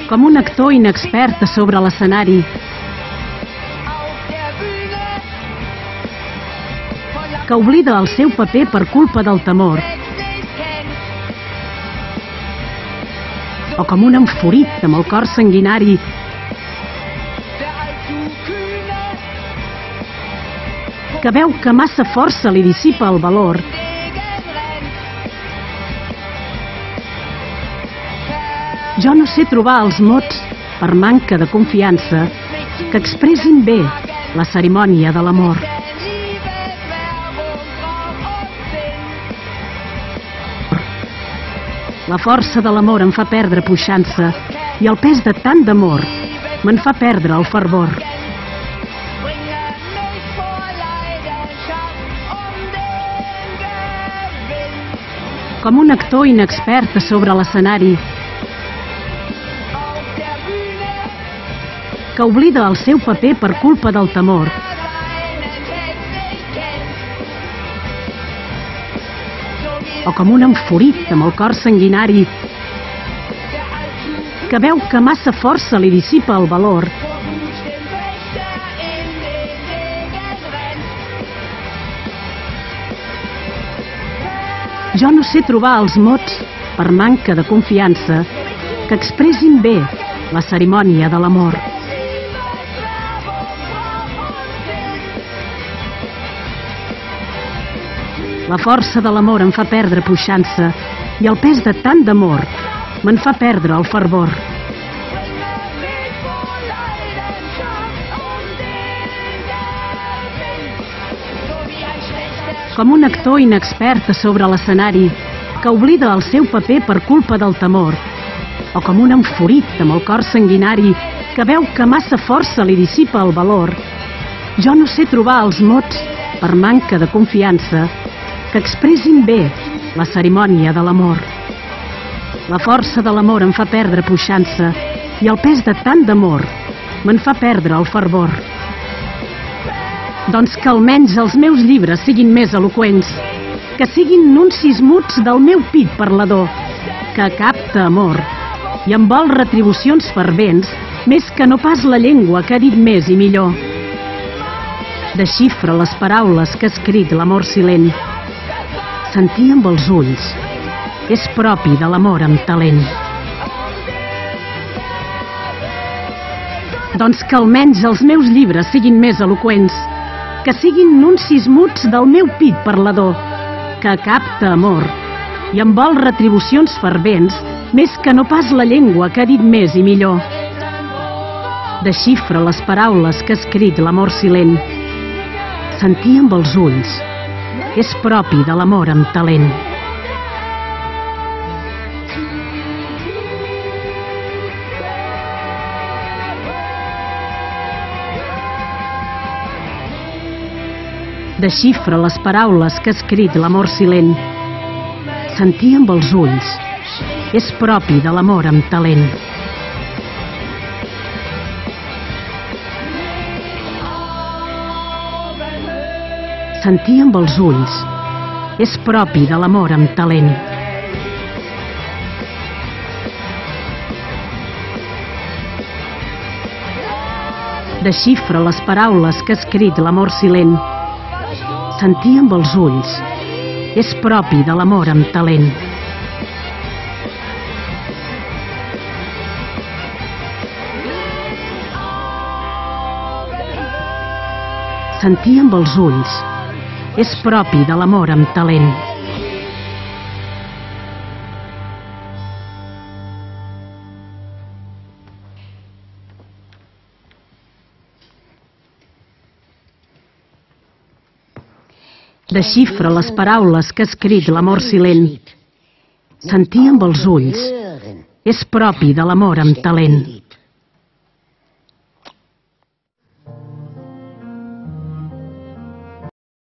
Com un actor inexpert a sobre l'escenari, que oblida el seu paper per culpa del temor. O com un enfurit amb el cor sanguinari, que veu que massa força li dissipa el valor. Jo no sé trobar els mots per manca de confiança que expressin bé la cerimònia de l'amor. La força de l'amor em fa perdre puixança i el pes de tant d'amor me'n fa perdre el fervor. Com un actor inexpert a sobre l'escenari, que oblida el seu paper per culpa del temor. O com un enfurit amb el cor sanguinari, que veu que massa força li dissipa el valor. Jo no sé trobar els mots per manca de confiança que expressin bé la cerimònia de l'amor. La força de l'amor em fa perdre puixança i el pes de tant d'amor me'n fa perdre el fervor. Com un actor inexpert a sobre l'escenari que oblida el seu paper per culpa del temor. O com un enfurit amb el cor sanguinari que veu que massa força li dissipa el valor. Jo no sé trobar els mots per manca de confiança que expressin bé la cerimònia de l'amor. La força de l'amor em fa perdre puixança i el pes de tant d'amor me'n fa perdre el fervor. Doncs que almenys els meus llibres siguin més eloqüents, que siguin nuncis muts del meu pit parlador, que capta amor i em vol retribucions fervents més que no pas la llengua que ha dit més i millor. Desxifra les paraules que ha escrit l'amor silent. Sentir amb els ulls és propi de l'amor amb talent. Doncs que almenys els meus llibres siguin més eloqüents, que siguin nuncis muts del meu pit parlador, que capta amor i em vol retribucions fervents més que no pas la llengua que ha dit més i millor. Desxifra les paraules que ha escrit l'amor silent. Sentir amb els ulls és propi de l'amor amb talent. Desxifra les paraules que ha escrit l'amor silent. Sentir amb els ulls és propi de l'amor amb talent. Sentir amb els ulls és propi de l'amor amb talent. Desxifra les paraules que ha escrit l'amor silent. Sentir amb els ulls és propi de l'amor amb talent. Sentir amb els ulls és propi de l'amor amb talent. Desxifra les paraules que ha escrit l'amor silent. Sentir amb els ulls és propi de l'amor amb talent.